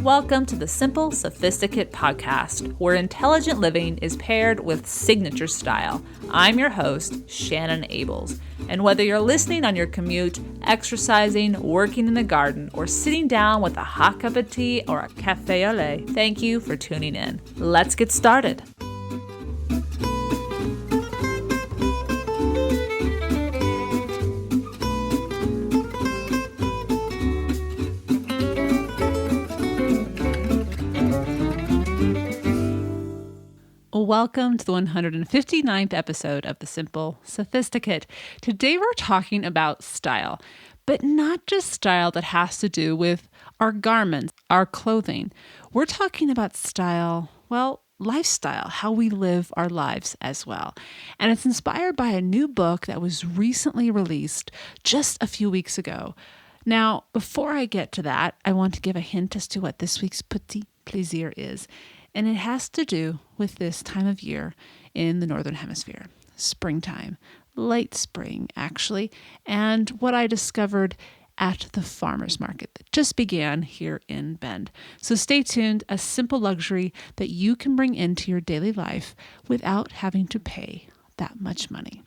Welcome to the Simple Sophisticate podcast, where intelligent living is paired with signature style. I'm your host, Shannon Ables. And whether you're listening on your commute, exercising, working in the garden, or sitting down with a hot cup of tea or a cafe au lait, thank you for tuning in. Let's get started. Welcome to the 159th episode of the Simple Sophisticate. Today we're talking about style, but not just style that has to do with our garments, our clothing. We're talking about style, lifestyle, how we live our lives as well. And it's inspired by a new book that was recently released just a few weeks ago. Now, before I get to that, I want to give a hint as to what this week's petit plaisir is. And it has to do with this time of year in the Northern Hemisphere, springtime, late spring actually, and what I discovered at the farmer's market that just began here in Bend. So stay tuned, a simple luxury that you can bring into your daily life without having to pay that much money.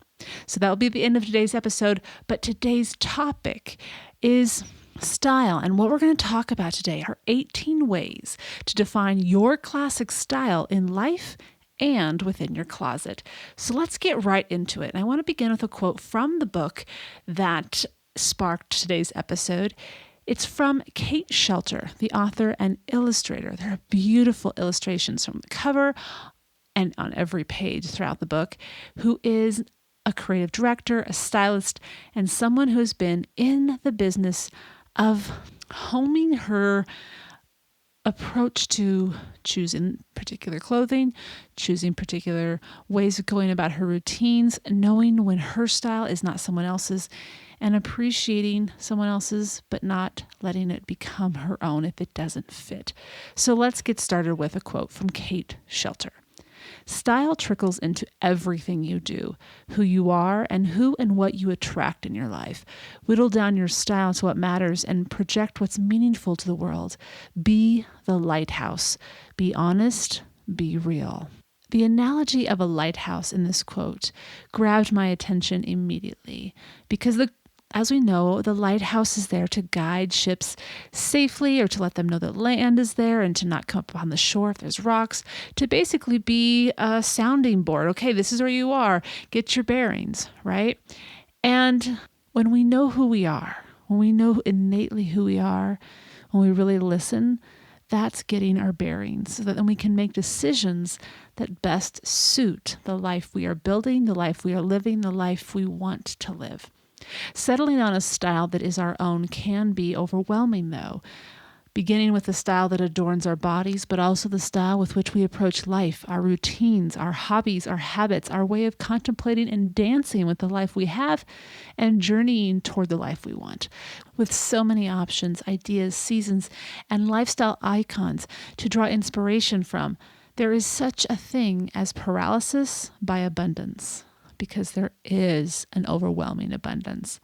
So that will be the end of today's episode, but today's topic is style, and what we're going to talk about today are 18 ways to define your classic style in life and within your closet. So let's get right into it. And I want to begin with a quote from the book that sparked today's episode. It's from Kate Shelter, the author and illustrator. There are beautiful illustrations from the cover and on every page throughout the book, who is a creative director, a stylist, and someone who has been in the business of homing her approach to choosing particular clothing, choosing particular ways of going about her routines, knowing when her style is not someone else's, and appreciating someone else's, but not letting it become her own if it doesn't fit. So let's get started with a quote from Kate Shelter. Style trickles into everything you do, who you are, and who and what you attract in your life. Whittle down your style to what matters and project what's meaningful to the world. Be the lighthouse. Be honest. Be real. The analogy of a lighthouse in this quote grabbed my attention immediately because as we know, the lighthouse is there to guide ships safely or to let them know that land is there and to not come up on the shore if there's rocks, to basically be a sounding board. Okay, this is where you are. Get your bearings, right? And when we know who we are, when we know innately who we are, when we really listen, that's getting our bearings so that then we can make decisions that best suit the life we are building, the life we are living, the life we want to live. Settling on a style that is our own can be overwhelming, though, beginning with the style that adorns our bodies, but also the style with which we approach life, our routines, our hobbies, our habits, our way of contemplating and dancing with the life we have and journeying toward the life we want. With so many options, ideas, seasons, and lifestyle icons to draw inspiration from, there is such a thing as paralysis by abundance, because there is an overwhelming abundance.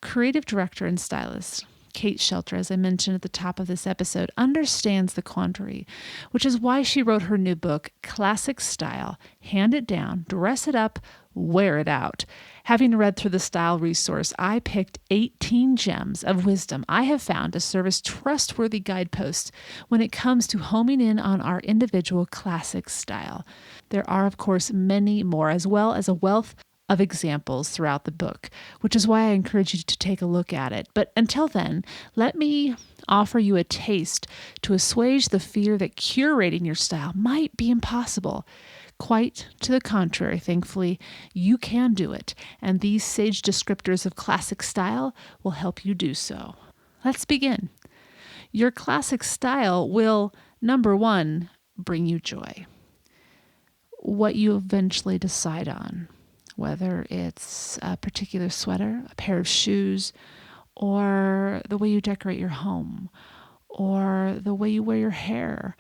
Creative director and stylist Kate Shelter, as I mentioned at the top of this episode, understands the quandary, which is why she wrote her new book, Classic Style, Hand It Down, Dress It Up, Wear It Out. Having read through the style resource, I picked 18 gems of wisdom I have found to serve as trustworthy guideposts when it comes to homing in on our individual classic style. There are, of course, many more, as well as a wealth of examples throughout the book, which is why I encourage you to take a look at it. But until then, let me offer you a taste to assuage the fear that curating your style might be impossible. Quite to the contrary, thankfully, you can do it, and these sage descriptors of classic style will help you do so. Let's begin. Your classic style will, number one, bring you joy. What you eventually decide on, whether it's a particular sweater, a pair of shoes, or the way you decorate your home, or the way you wear your hair,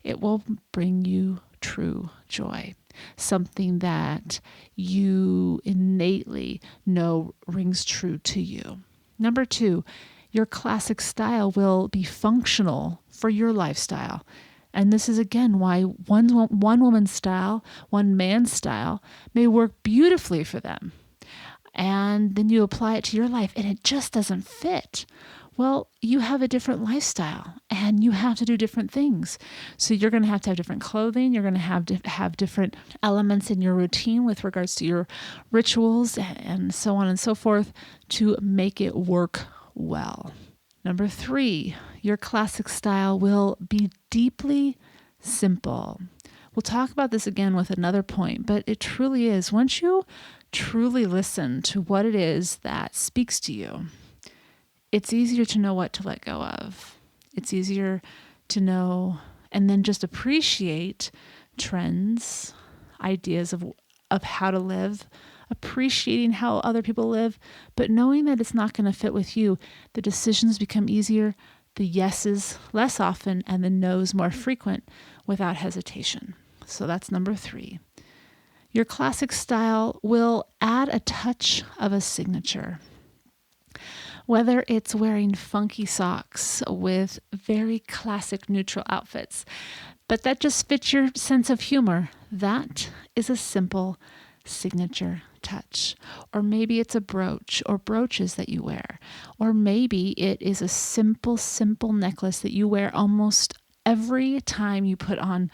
it will bring you true joy. something that you innately know rings true to you. Number 2, your classic style will be functional for your lifestyle. And this is again why one woman's style, one man's style may work beautifully for them. And then you apply it to your life and it just doesn't fit. Well, you have a different lifestyle and you have to do different things. So you're going to have different clothing. You're going to have different elements in your routine with regards to your rituals and so on and so forth to make it work well. Number 3, your classic style will be deeply simple. We'll talk about this again with another point, but it truly is. Once you truly listen to what it is that speaks to you, it's easier to know what to let go of. It's easier to know and then just appreciate trends, ideas of how to live, appreciating how other people live, but knowing that it's not going to fit with you. The decisions become easier, the yeses less often, and the nos more frequent without hesitation. So that's number 3. Your classic style will add a touch of a signature. Whether it's wearing funky socks with very classic neutral outfits, but that just fits your sense of humor, that is a simple signature touch. Or maybe it's a brooch or brooches that you wear. Or maybe it is a simple necklace that you wear almost every time you put on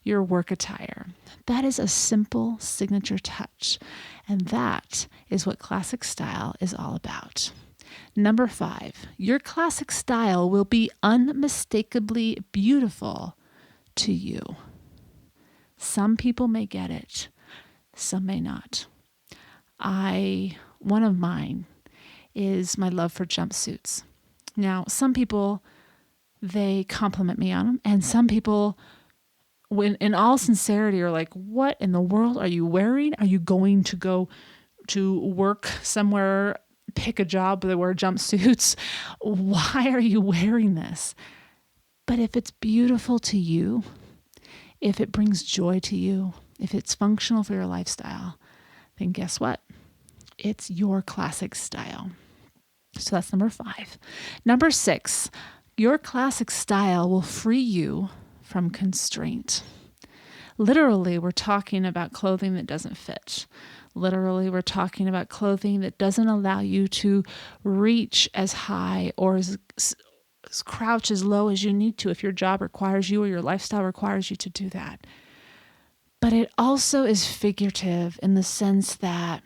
your work attire. That is a simple signature touch. And that is what classic style is all about. Number 5, your classic style will be unmistakably beautiful to you. Some people may get it, some may not. One of mine is my love for jumpsuits. Now, some people, they compliment me on them, and some people, when in all sincerity, are like, what in the world are you wearing? Are you going to go to work somewhere, pick a job where they wear jumpsuits? Why are you wearing this? But if it's beautiful to you, if it brings joy to you, if it's functional for your lifestyle, then guess what? It's your classic style. So that's number 5. Number 6, your classic style will free you from constraint. Literally, we're talking about clothing that doesn't fit. Literally, we're talking about clothing that doesn't allow you to reach as high or crouch as low as you need to if your job requires you or your lifestyle requires you to do that. But it also is figurative in the sense that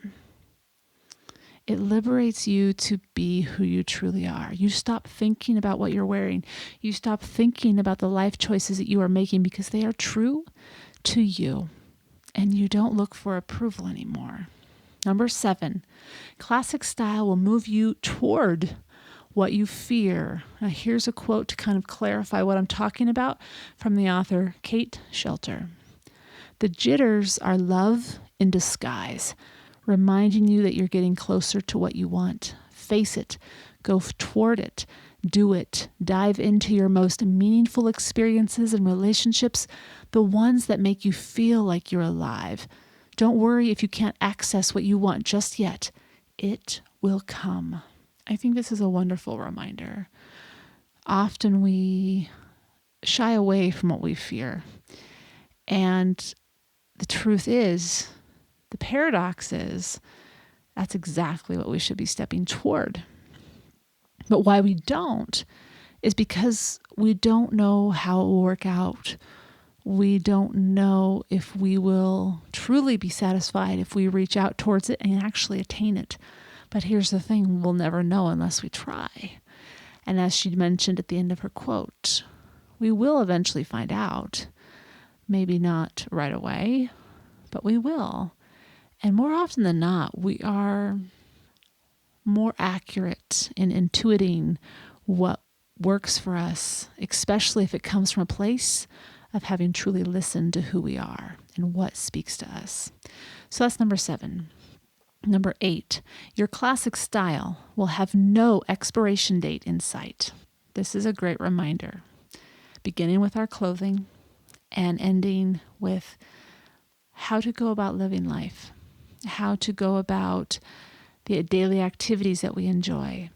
it liberates you to be who you truly are. You stop thinking about what you're wearing. You stop thinking about the life choices that you are making because they are true to you. And you don't look for approval anymore. Number 7, classic style will move you toward what you fear. Now, here's a quote to kind of clarify what I'm talking about from the author Kate Shelter. The jitters are love in disguise, reminding you that you're getting closer to what you want. Face it, go toward it, do it, dive into your most meaningful experiences and relationships, the ones that make you feel like you're alive. Don't worry if you can't access what you want just yet. It will come. I think this is a wonderful reminder. Often we shy away from what we fear. And the truth is, the paradox is, that's exactly what we should be stepping toward. But why we don't is because we don't know how it will work out. We don't know if we will truly be satisfied if we reach out towards it and actually attain it. But here's the thing, we'll never know unless we try. And as she mentioned at the end of her quote, we will eventually find out. Maybe not right away, but we will. And more often than not, we are more accurate in intuiting what works for us, especially if it comes from a place of having truly listened to who we are and what speaks to us. So that's number 7. Number 8, your classic style will have no expiration date in sight. This is a great reminder, beginning with our clothing and ending with how to go about living life, how to go about the daily activities that we enjoy.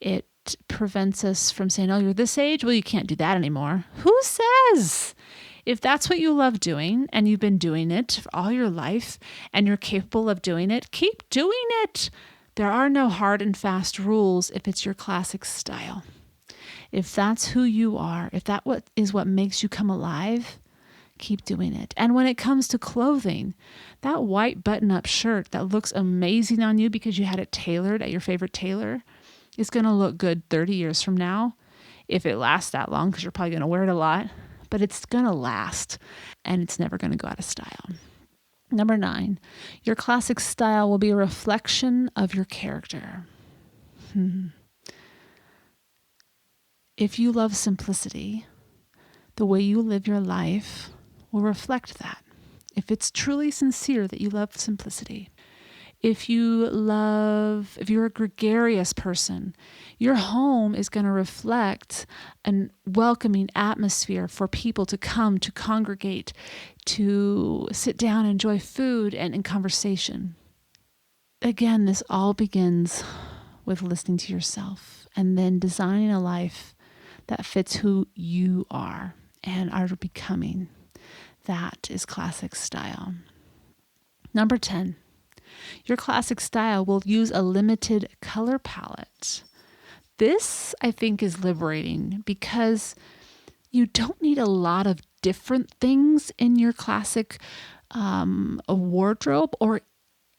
It prevents us from saying, oh, you're this age? Well, you can't do that anymore. Who says? If that's what you love doing and you've been doing it for all your life and you're capable of doing it, keep doing it. There are no hard and fast rules if it's your classic style. If that's who you are, if that is what makes you come alive, keep doing it. And when it comes to clothing, that white button-up shirt that looks amazing on you because you had it tailored at your favorite tailor is going to look good 30 years from now, if it lasts that long, because you're probably going to wear it a lot, but it's going to last and it's never going to go out of style. Number 9, your classic style will be a reflection of your character. If you love simplicity, the way you live your life will reflect that. If it's truly sincere that you love simplicity. If you're a gregarious person, your home is going to reflect a welcoming atmosphere for people to come, to congregate, to sit down and enjoy food and conversation. Again, this all begins with listening to yourself and then designing a life that fits who you are and are becoming. That is classic style. Number 10, your classic style will use a limited color palette. This, I think, is liberating because you don't need a lot of different things in your classic wardrobe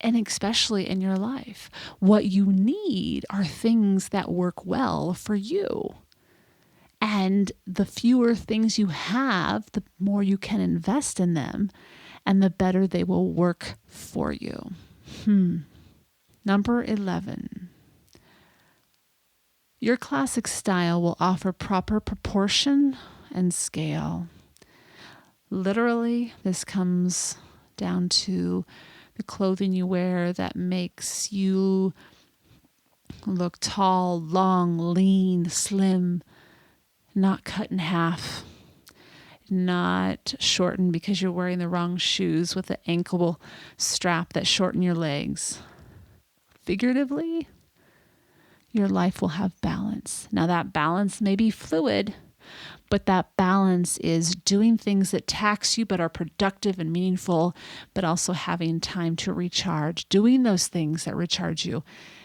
and especially in your life. What you need are things that work well for you. And the fewer things you have, the more you can invest in them and the better they will work for you. Number 11. Your classic style will offer proper proportion and scale. Literally, this comes down to the clothing you wear that makes you look tall, long, lean, slim, not cut in half, not shortened because you're wearing the wrong shoes with the ankle strap that shorten your legs. Figuratively, your life will have balance. Now that balance may be fluid, but that balance is doing things that tax you but are productive and meaningful, but also having time to recharge, doing those things that recharge you.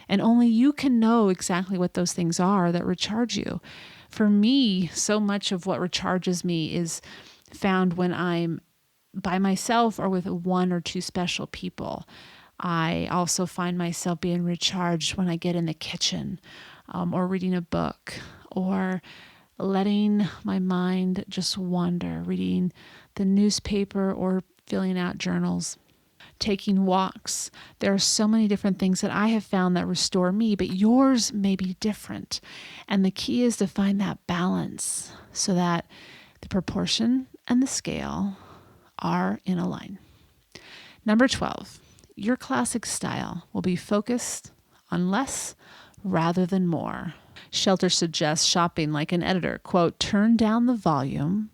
And only you can know exactly what those things are that recharge you. For me, so much of what recharges me is found when I'm by myself or with one or two special people. I also find myself being recharged when I get in the kitchen or reading a book or letting my mind just wander, reading the newspaper or filling out journals, taking walks. There are so many different things that I have found that restore me, but yours may be different. And the key is to find that balance so that the proportion and the scale are in a line. Number 12. Your classic style will be focused on less rather than more. Shelter suggests shopping like an editor. Quote, turn down the volume,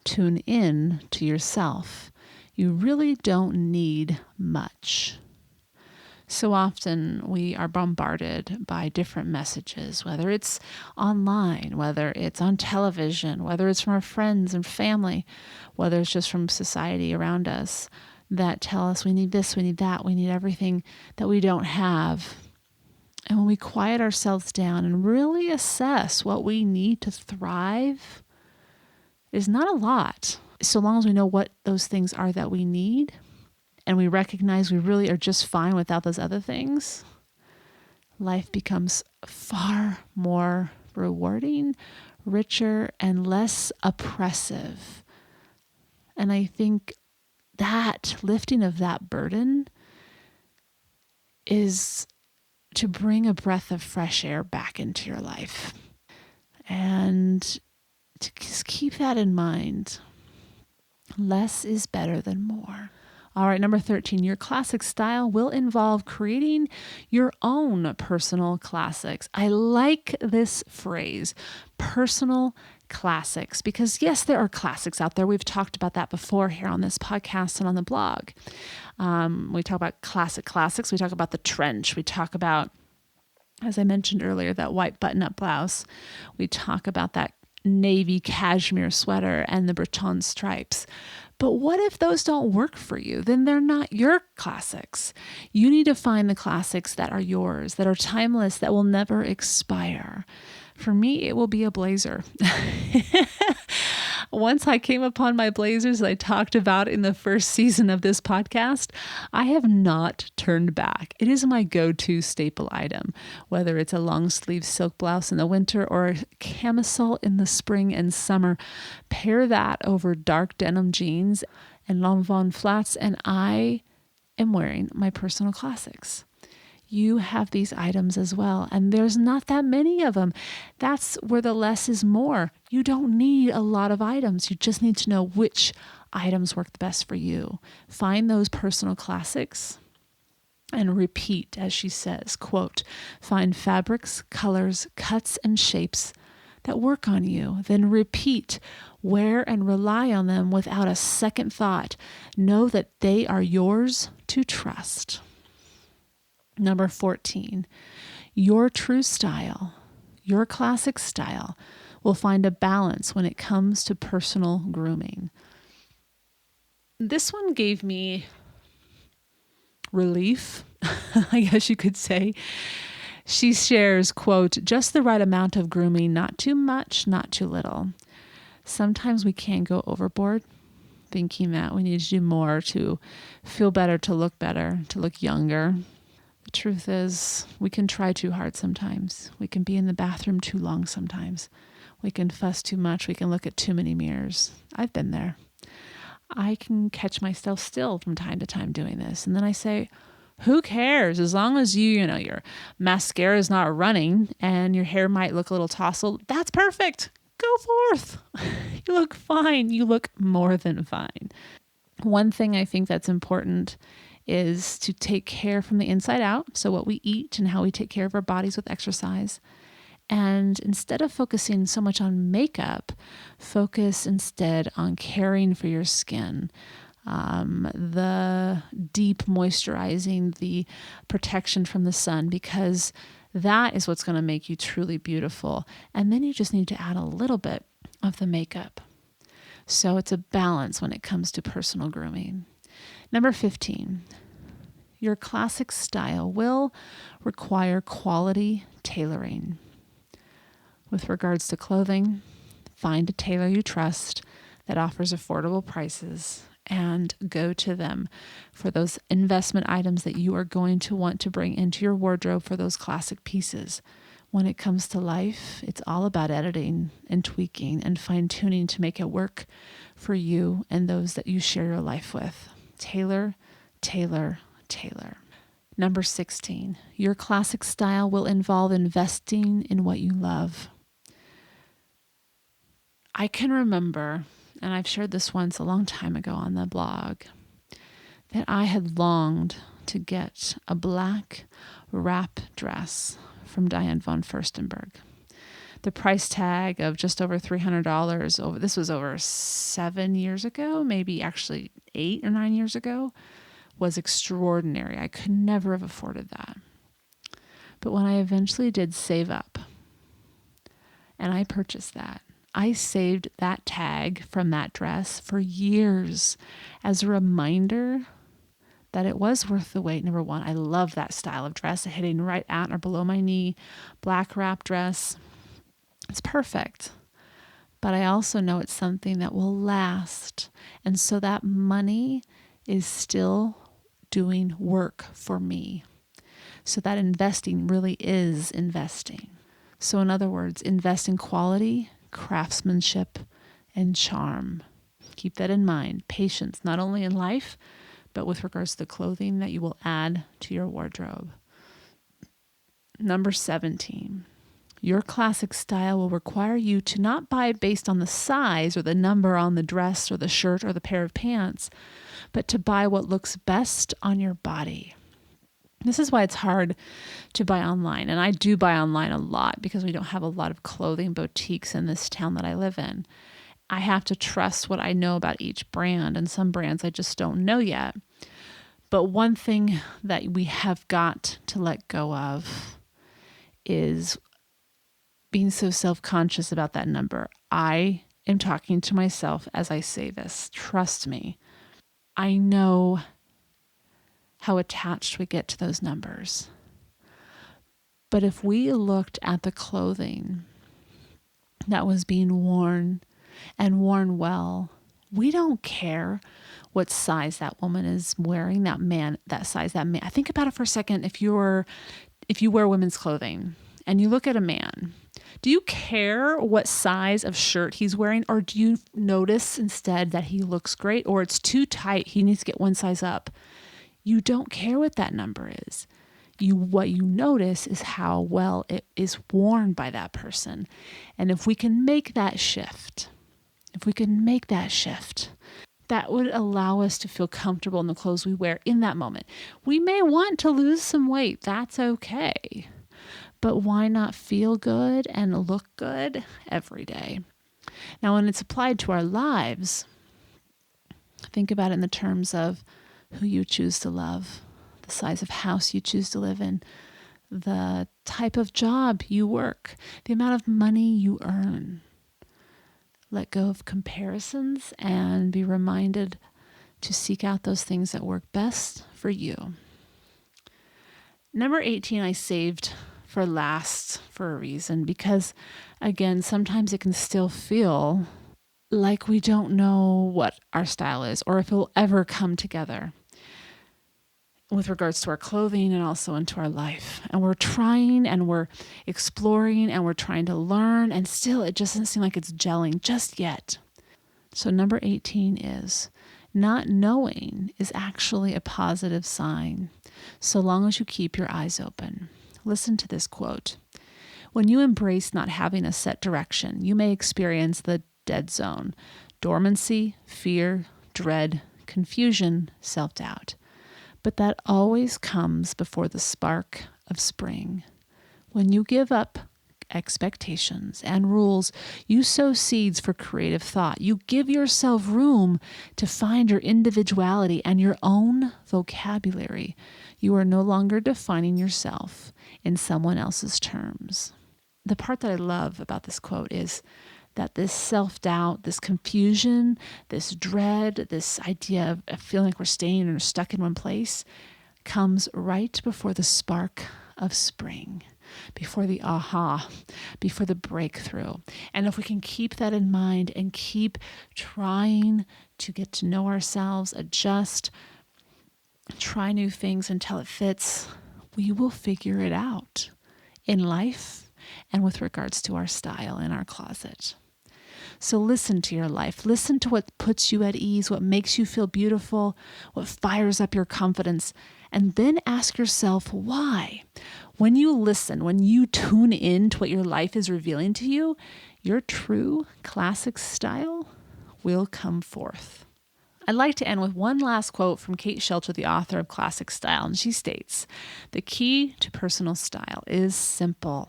tune in to yourself. You really don't need much. So often we are bombarded by different messages, whether it's online, whether it's on television, whether it's from our friends and family, whether it's just from society around us, that tell us we need this, we need that, we need everything that we don't have. And when we quiet ourselves down and really assess what we need to thrive, is not a lot. So long as we know what those things are that we need, and we recognize we really are just fine without those other things, life becomes far more rewarding, richer, and less oppressive. And I think that lifting of that burden is to bring a breath of fresh air back into your life. And to just keep that in mind. Less is better than more. All right, number 13, your classic style will involve creating your own personal classics. I like this phrase, personal classics, because yes, there are classics out there. We've talked about that before here on this podcast and on the blog. We talk about classics. We talk about the trench. We talk about, as I mentioned earlier, that white button-up blouse. We talk about that navy cashmere sweater and the Breton stripes. But what if those don't work for you? Then they're not your classics. You need to find the classics that are yours, that are timeless, that will never expire. For me, it will be a blazer. Once I came upon my blazers that I talked about in the first season of this podcast, I have not turned back. It is my go-to staple item, whether it's a long sleeve silk blouse in the winter or a camisole in the spring and summer. Pair that over dark denim jeans and Lanvin flats, and I am wearing my personal classics. You have these items as well, and there's not that many of them. That's where the less is more. You don't need a lot of items. You just need to know which items work the best for you. Find those personal classics and repeat, as she says, quote, find fabrics, colors, cuts, and shapes that work on you. Then repeat, wear and rely on them without a second thought. Know that they are yours to trust. Number 14, your true style, your classic style, will find a balance when it comes to personal grooming. This one gave me relief, I guess you could say. She shares, quote, just the right amount of grooming, not too much, not too little. Sometimes we can go overboard thinking that we need to do more to feel better, to look younger. The truth is, we can try too hard sometimes. We can be in the bathroom too long sometimes. We can fuss too much. We can look at too many mirrors. I've been there. I can catch myself still from time to time doing this. And then I say, who cares? As long as your mascara is not running and your hair might look a little tousled, that's perfect. Go forth. You look fine. You look more than fine. One thing I think that's important is to take care from the inside out. So what we eat and how we take care of our bodies with exercise. And instead of focusing so much on makeup, focus instead on caring for your skin. The deep moisturizing, the protection from the sun, because that is what's going to make you truly beautiful. And then you just need to add a little bit of the makeup. So it's a balance when it comes to personal grooming. Number 15, your classic style will require quality tailoring. With regards to clothing, find a tailor you trust that offers affordable prices and go to them for those investment items that you are going to want to bring into your wardrobe for those classic pieces. When it comes to life, it's all about editing and tweaking and fine-tuning to make it work for you and those that you share your life with. Tailor, tailor, tailor. Number 16, your classic style will involve investing in what you love. I can remember, and I've shared this once a long time ago on the blog, that I had longed to get a black wrap dress from Diane von Furstenberg. The price tag of just over $300, this was over 7 years ago, maybe actually 8 or 9 years ago, was extraordinary. I could never have afforded that. But when I eventually did save up and I purchased that, I saved that tag from that dress for years as a reminder that it was worth the wait. Number one, I love that style of dress, hitting right at or below my knee, black wrap dress. It's perfect. But I also know it's something that will last. And so that money is still doing work for me. So that investing really is investing. So in other words, invest in quality, craftsmanship, and charm. Keep that in mind. Patience, not only in life, but with regards to the clothing that you will add to your wardrobe. Number 17, your classic style will require you to not buy based on the size or the number on the dress or the shirt or the pair of pants, but to buy what looks best on your body. This is why it's hard to buy online. And I do buy online a lot because we don't have a lot of clothing boutiques in this town that I live in. I have to trust what I know about each brand, and some brands I just don't know yet. But one thing that we have got to let go of is being so self-conscious about that number. I am talking to myself as I say this. Trust me. I know how attached we get to those numbers. But if we looked at the clothing that was being worn and worn well, we don't care what size that woman is wearing, that man, that size, that man. I think about it for a second. If you wear women's clothing and you look at a man, do you care what size of shirt he's wearing, or do you notice instead that he looks great, or it's too tight, he needs to get one size up? You don't care what that number is. What you notice is how well it is worn by that person. And if we can make that shift, that would allow us to feel comfortable in the clothes we wear in that moment. We may want to lose some weight. That's okay. But why not feel good and look good every day? Now, when it's applied to our lives, think about it in the terms of who you choose to love, the size of house you choose to live in, the type of job you work, the amount of money you earn. Let go of comparisons and be reminded to seek out those things that work best for you. Number 18, I saved for last for a reason, because again, sometimes it can still feel like we don't know what our style is or if it will ever come together with regards to our clothing and also into our life. And we're trying and we're exploring and we're trying to learn, and still it just doesn't seem like it's gelling just yet. So number 18 is not knowing is actually a positive sign, so long as you keep your eyes open. Listen to this quote. When you embrace not having a set direction, you may experience the dead zone, dormancy, fear, dread, confusion, self-doubt. But that always comes before the spark of spring. When you give up expectations and rules, you sow seeds for creative thought. You give yourself room to find your individuality and your own vocabulary. You are no longer defining yourself in someone else's terms. The part that I love about this quote is that this self-doubt, this confusion, this dread, this idea of feeling like we're staying or stuck in one place comes right before the spark of spring, before the aha, before the breakthrough. And if we can keep that in mind and keep trying to get to know ourselves, adjust, try new things until it fits, we will figure it out in life and with regards to our style in our closet. So listen to your life. Listen to what puts you at ease, what makes you feel beautiful, what fires up your confidence, and then ask yourself why. When you listen, when you tune in to what your life is revealing to you, your true classic style will come forth. I'd like to end with one last quote from Kate Shelter, the author of Classic Style, and she states, "The key to personal style is simple.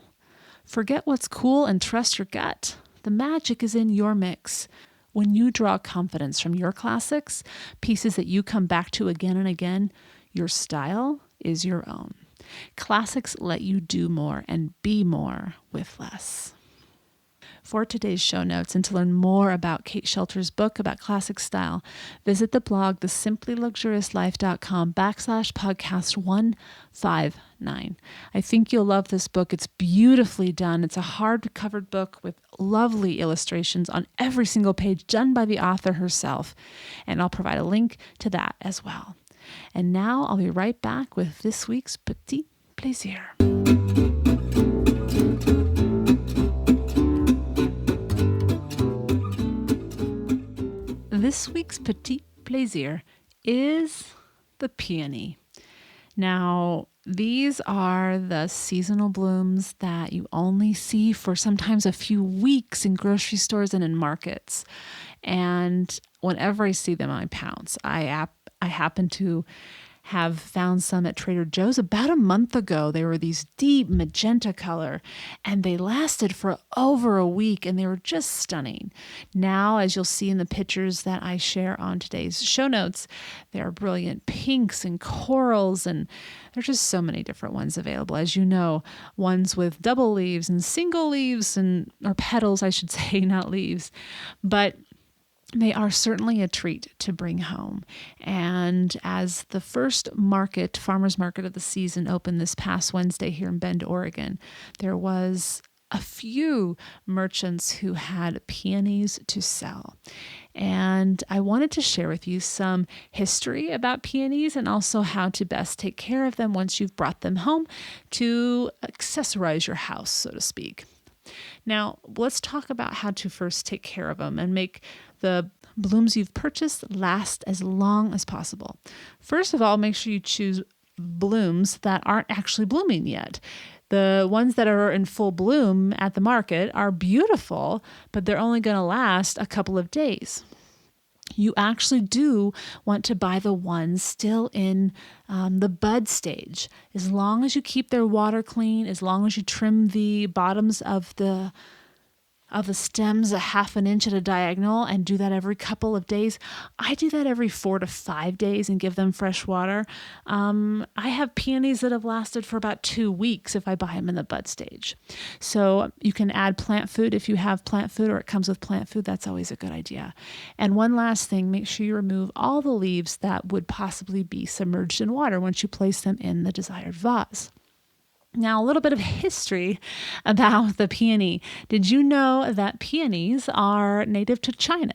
Forget what's cool and trust your gut. The magic is in your mix. When you draw confidence from your classics, pieces that you come back to again and again, your style is your own. Classics let you do more and be more with less." For today's show notes and to learn more about Kate Shelter's book about classic style, visit the blog thesimplyluxuriouslife.com/podcast 159. I think you'll love this book. It's beautifully done. It's a hardcover book with lovely illustrations on every single page done by the author herself. And I'll provide a link to that as well. And now I'll be right back with this week's Petit Plaisir. This week's Petit Plaisir is the peony. Now, these are the seasonal blooms that you only see for sometimes a few weeks in grocery stores and in markets. And whenever I see them, I pounce. I happen to have found some at Trader Joe's about a month ago. They were these deep magenta color, and they lasted for over a week, and they were just stunning. Now, as you'll see in the pictures that I share on today's show notes, there are brilliant pinks and corals, and there's just so many different ones available. As you know, ones with double leaves and single leaves or petals, I should say, not leaves. But they are certainly a treat to bring home. And as the first farmers market of the season opened this past Wednesday here in Bend, Oregon, there was a few merchants who had peonies to sell. And I wanted to share with you some history about peonies and also how to best take care of them once you've brought them home to accessorize your house, so to speak. Now, let's talk about how to first take care of them and make the blooms you've purchased last as long as possible. First of all, make sure you choose blooms that aren't actually blooming yet. The ones that are in full bloom at the market are beautiful, but they're only going to last a couple of days. You actually do want to buy the ones still in the bud stage. As long as you keep their water clean, as long as you trim the bottoms of the stems a half an inch at a diagonal and do that every couple of days. I do that every 4 to 5 days and give them fresh water. I have peonies that have lasted for about 2 weeks if I buy them in the bud stage. So you can add plant food if you have plant food or it comes with plant food. That's always a good idea. And one last thing, make sure you remove all the leaves that would possibly be submerged in water once you place them in the desired vase. Now, a little bit of history about the peony. Did you know that peonies are native to China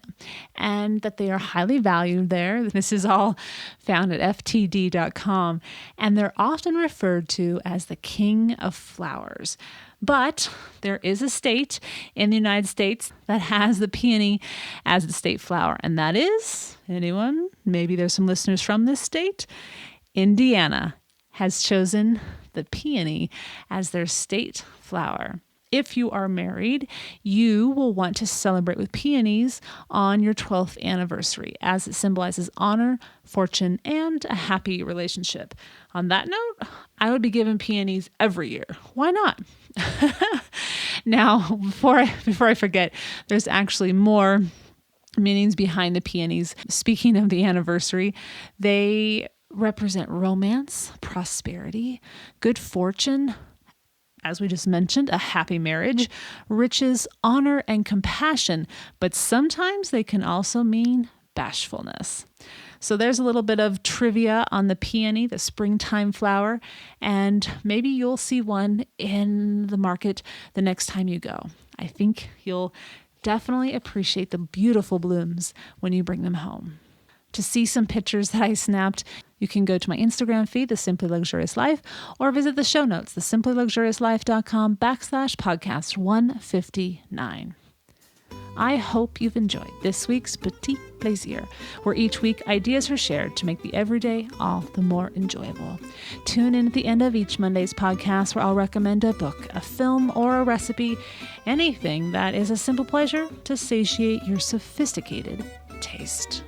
and that they are highly valued there? This is all found at ftd.com, and they're often referred to as the king of flowers. But there is a state in the United States that has the peony as the state flower, and that is, anyone? Maybe there's some listeners from this state. Indiana has chosen the peony as their state flower. If you are married, you will want to celebrate with peonies on your 12th anniversary, as it symbolizes honor, fortune, and a happy relationship. On that note, I would be given peonies every year. Why not? Now, before I forget, there's actually more meanings behind the peonies. Speaking of the anniversary, they represent romance, prosperity, good fortune, as we just mentioned, a happy marriage, riches, honor, and compassion, but sometimes they can also mean bashfulness. So there's a little bit of trivia on the peony, the springtime flower, and maybe you'll see one in the market the next time you go. I think you'll definitely appreciate the beautiful blooms when you bring them home. To see some pictures that I snapped, you can go to my Instagram feed, The Simply Luxurious Life, or visit the show notes, thesimplyluxuriouslife.com/podcast 159. I hope you've enjoyed this week's Petit Plaisir, where each week ideas are shared to make the everyday all the more enjoyable. Tune in at the end of each Monday's podcast where I'll recommend a book, a film, or a recipe, anything that is a simple pleasure to satiate your sophisticated taste.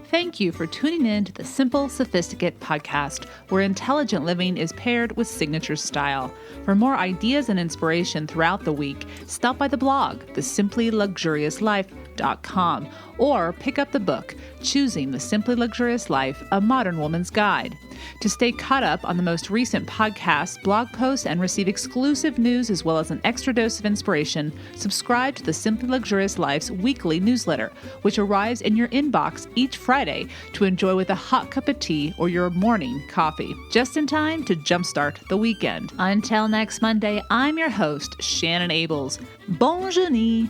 Thank you for tuning in to the Simple Sophisticate podcast, where intelligent living is paired with signature style. For more ideas and inspiration throughout the week, stop by the blog, thesimplyluxuriouslife.com, or pick up the book, Choosing the Simply Luxurious Life, A Modern Woman's Guide. To stay caught up on the most recent podcasts, blog posts, and receive exclusive news as well as an extra dose of inspiration, subscribe to the Simply Luxurious Life's weekly newsletter, which arrives in your inbox each Friday to enjoy with a hot cup of tea or your morning coffee, just in time to jumpstart the weekend. Until next Monday, I'm your host, Shannon Ables. Bonne journée!